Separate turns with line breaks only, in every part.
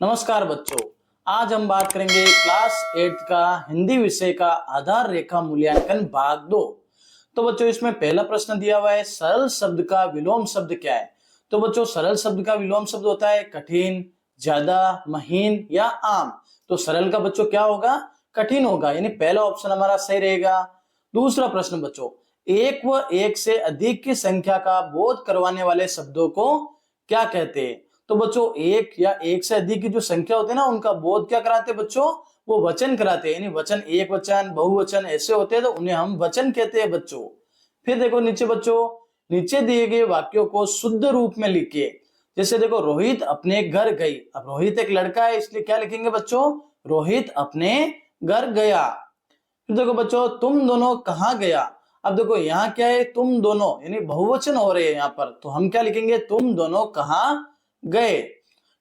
नमस्कार बच्चों, आज हम बात करेंगे क्लास 8 का हिंदी विषय का आधार रेखा मूल्यांकन भाग 2। तो बच्चों इसमें पहला प्रश्न दिया हुआ है, सरल शब्द का विलोम शब्द क्या है। तो बच्चों सरल शब्द का विलोम शब्द होता है कठिन, ज्यादा, महीन या आम। तो सरल का बच्चों क्या होगा, कठिन होगा, यानी पहला ऑप्शन हमारा सही रहेगा। दूसरा प्रश्न बच्चों, एक व एक से अधिक की संख्या का बोध करवाने वाले शब्दों को क्या कहते हैं। तो बच्चों एक या एक से अधिक की जो संख्या होती है ना, उनका बोध क्या कराते हैं बच्चों, वो वचन कराते हैं। यानी वचन एक वचन, बहुवचन ऐसे होते हैं तो उन्हें हम वचन कहते हैं बच्चों। फिर देखो नीचे बच्चों, नीचे दिए गए वाक्यों को शुद्ध रूप में लिखिए। जैसे देखो रोहित अपने घर गई, अब रोहित एक लड़का है इसलिए क्या लिखेंगे बच्चों, रोहित अपने घर गया। फिर देखो बच्चों, तुम दोनों कहाँ गया। अब देखो यहाँ क्या है, तुम दोनों यानी बहुवचन हो रहे हैं यहाँ पर, तो हम क्या लिखेंगे, तुम दोनों कहाँ गए।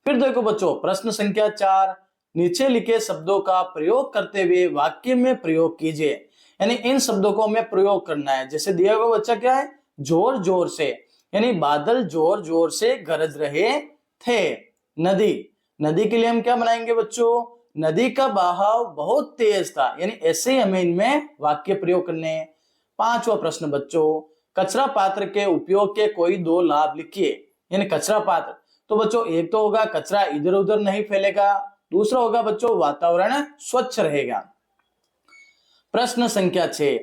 फिर देखो बच्चों प्रश्न संख्या 4, नीचे लिखे शब्दों का प्रयोग करते हुए वाक्य में प्रयोग कीजिए। यानी इन शब्दों को हमें प्रयोग करना है। जैसे दिया हुआ बच्चा क्या है, जोर जोर से, यानी बादल जोर जोर से गरज रहे थे। नदी, नदी के लिए हम क्या बनाएंगे बच्चों, नदी का बहाव बहुत तेज था। यानी ऐसे ही हमें इनमें वाक्य प्रयोग करने हैं। पांचवा प्रश्न बच्चों, कचरा पात्र के उपयोग के कोई दो लाभ लिखिए। यानी कचरा पात्र, तो बच्चों एक तो होगा कचरा इधर उधर नहीं फैलेगा, दूसरा होगा बच्चों वातावरण स्वच्छ रहेगा। प्रश्न संख्या 6,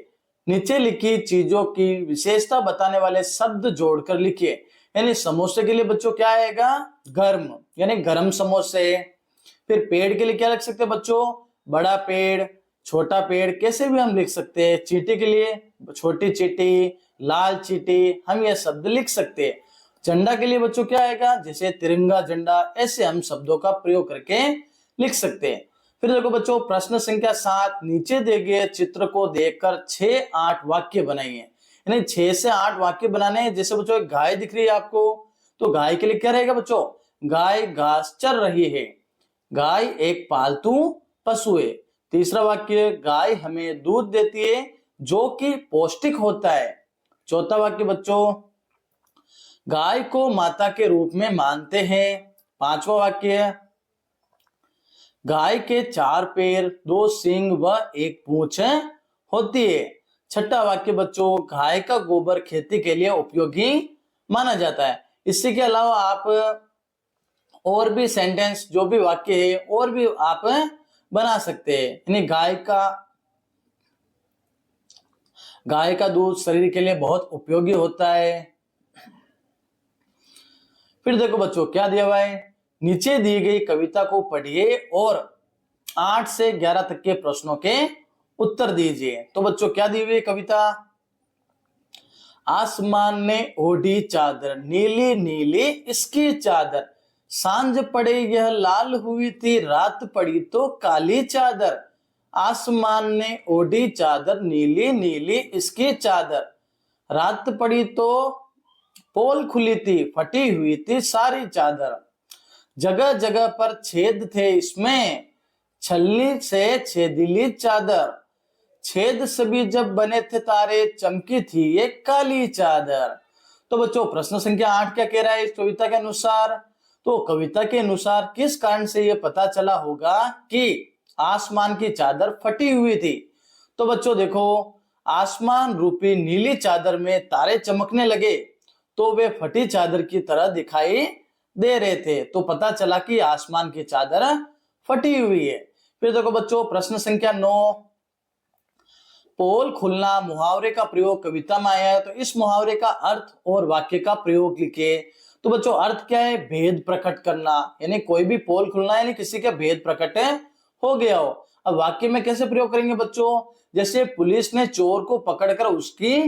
नीचे लिखी चीजों की विशेषता बताने वाले शब्द जोड़कर लिखिए। यानी समोसे के लिए बच्चों क्या आएगा, गर्म, यानी गर्म समोसे। फिर पेड़ के लिए क्या लिख सकते हैं बच्चों, बड़ा पेड़, छोटा पेड़, कैसे भी हम लिख सकते हैं। चींटी के लिए छोटी चींटी, लाल चींटी, हम ये शब्द लिख सकते हैं। झंडा के लिए बच्चों क्या आएगा, जैसे तिरंगा झंडा, ऐसे हम शब्दों का प्रयोग करके लिख सकते हैं। फिर देखो बच्चों प्रश्न संख्या 7, नीचे दिए गए चित्र को देखकर 6-8 वाक्य बनाइए। यानी 6 से 8 वाक्य बनाने हैं। जैसे बच्चों एक गाय दिख रही है आपको, तो गाय के लिए क्या रहेगा बच्चों, गाय घास चर रही है। गाय एक पालतू पशु है। तीसरा वाक्य, गाय हमें दूध देती है जो कि पौष्टिक होता है। चौथा वाक्य बच्चों, गाय को माता के रूप में मानते हैं। पांचवा वाक्य, गाय के 4 पैर, 2 सींग व 1 पूंछ होती है। छठा वाक्य बच्चों, गाय का गोबर खेती के लिए उपयोगी माना जाता है। इससे के अलावा आप और भी सेंटेंस, जो भी वाक्य है और भी आप बना सकते हैं। यानी गाय का दूध शरीर के लिए बहुत उपयोगी होता है। फिर देखो बच्चों क्या दिया हुआ है, नीचे दी गई कविता को पढ़िए और 8 से 11 तक के प्रश्नों के उत्तर दीजिए। तो बच्चों क्या दी हुई है कविता, आसमान ने ओढ़ी चादर, नीली नीली इसकी चादर, सांझ पड़े यह लाल हुई थी, रात पड़ी तो काली चादर। आसमान ने ओढ़ी चादर, नीली नीली इसकी चादर, रात पड़ी तो पोल खुली थी, फटी हुई थी सारी चादर। जगह जगह पर छेद थे इसमें, छलनी से छेदिली चादर, छेद सभी जब बने थे तारे, चमकी थी ये काली चादर। तो बच्चों प्रश्न संख्या 8 क्या कह रहा है इस कविता के अनुसार, तो कविता के अनुसार किस कारण से ये पता चला होगा कि आसमान की चादर फटी हुई थी। तो बच्चों देखो, आसमान रूपी नीली चादर में तारे चमकने लगे तो वे फटी चादर की तरह दिखाई दे रहे थे, तो पता चला कि आसमान की चादर फटी हुई है। फिर देखो बच्चों प्रश्न संख्या 9, पोल खुलना मुहावरे का प्रयोग कविता में आया है, तो इस मुहावरे का अर्थ और वाक्य का प्रयोग लिखिए। तो बच्चों अर्थ क्या है, भेद प्रकट करना, यानी कोई भी पोल खुलना यानी किसी का भेद प्रकट हो गया हो। अब वाक्य में कैसे प्रयोग करेंगे बच्चों, जैसे पुलिस ने चोर को पकड़कर उसकी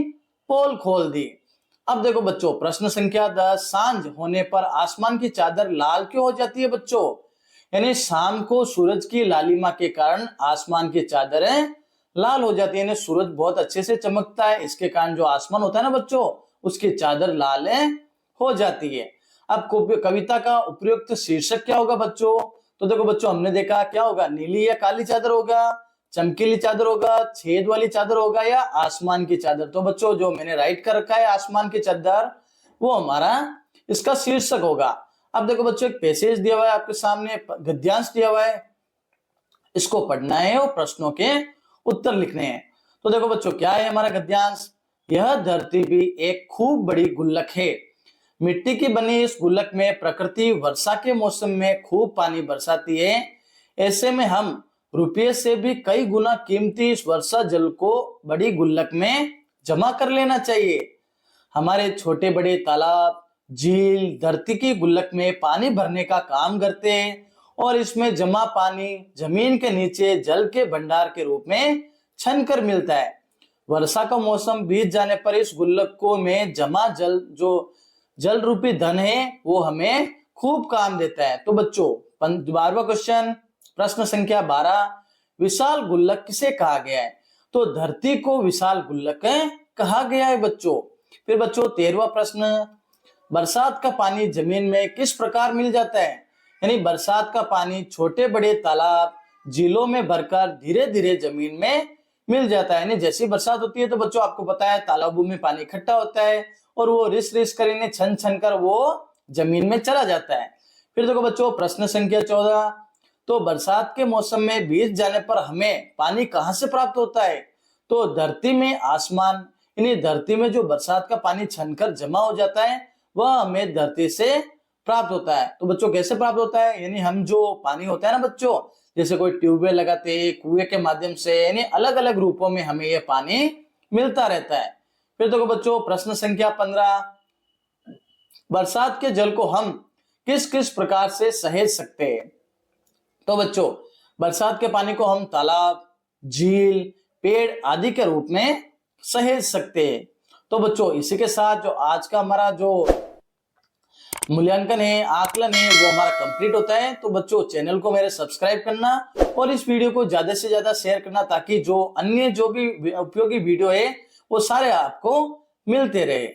पोल खोल दी। अब देखो बच्चों प्रश्न संख्या 10, सांझ होने पर आसमान की चादर लाल क्यों हो जाती है बच्चों, यानी शाम को सूरज की लालिमा के कारण आसमान की चादरें लाल हो जाती है। यानी सूरज बहुत अच्छे से चमकता है, इसके कारण जो आसमान होता है ना बच्चों, उसकी चादर लाल हो जाती है। अब कविता का उपयुक्त शीर्षक क्या होगा बच्चों, तो देखो बच्चों हमने देखा क्या होगा, नीली या काली चादर होगा, चमकीली चादर होगा, छेद वाली चादर होगा या आसमान की चादर। तो बच्चों जो मैंने राइट कर रखा है आसमान की चादर, वो हमारा इसका शीर्षक होगा। अब देखो बच्चों, एक पैसेज दिया हुआ है आपके सामने, गद्यांश दिया हुआ है, इसको पढ़ना है और प्रश्नों के उत्तर लिखने हैं। तो देखो बच्चों, क्या है हमारा गद्यांश? यह धरती भी एक खूब बड़ी गुल्लक है। मिट्टी की बनी इस गुल्लक में प्रकृति वर्षा के मौसम में खूब पानी बरसाती है। ऐसे में हम रुपये से भी कई गुना कीमती इस वर्षा जल को बड़ी गुल्लक में जमा कर लेना चाहिए। हमारे छोटे बड़े तालाब, झील धरती की गुल्लक में पानी भरने का काम करते हैं और इसमें जमा पानी जमीन के नीचे जल के भंडार के रूप में छन कर मिलता है। वर्षा का मौसम बीत जाने पर इस गुल्लकों में जमा जल, जो जल रूपी धन है, वो हमें खूब काम देता है। तो बच्चों 12वां क्वेश्चन, प्रश्न संख्या 12, विशाल गुल्लक किसे कहा गया है? तो धरती को विशाल गुल्लक कहा गया है बच्चों। फिर बच्चों 13वां प्रश्न, बरसात का पानी जमीन में किस प्रकार मिल जाता है? यानी बरसात का पानी छोटे बड़े तालाब, झीलों में भरकर धीरे धीरे जमीन में मिल जाता है। यानी जैसी बरसात होती है तो बच्चों आपको पता है तालाबों में पानी इकट्ठा होता है और वो रिस रिस कर छन छन कर वो जमीन में चला जाता है। फिर देखो बच्चों प्रश्न संख्या 14, तो बरसात के मौसम में बीत जाने पर हमें पानी कहाँ से प्राप्त होता है? तो धरती में आसमान, यानी धरती में जो बरसात का पानी छनकर जमा हो जाता है वह हमें धरती से प्राप्त होता है। तो बच्चों कैसे प्राप्त होता है? यानी हम जो पानी होता है ना बच्चों, जैसे कोई ट्यूबवेल लगाते हैं, कुएं के माध्यम से, यानी अलग अलग रूपों में हमें यह पानी मिलता रहता है। फिर देखो बच्चों प्रश्न संख्या 15, बरसात के जल को हम किस किस प्रकार से सहेज सकते हैं? तो बच्चों बरसात के पानी को हम तालाब, झील, पेड़ आदि के रूप में सहेज सकते हैं। तो बच्चों इसी के साथ जो आज का हमारा जो मूल्यांकन है, आकलन है, वो हमारा कंप्लीट होता है। तो बच्चों चैनल को मेरे सब्सक्राइब करना और इस वीडियो को ज्यादा से ज्यादा शेयर करना, ताकि जो अन्य जो भी उपयोगी वीडियो है वो सारे आपको मिलते रहे।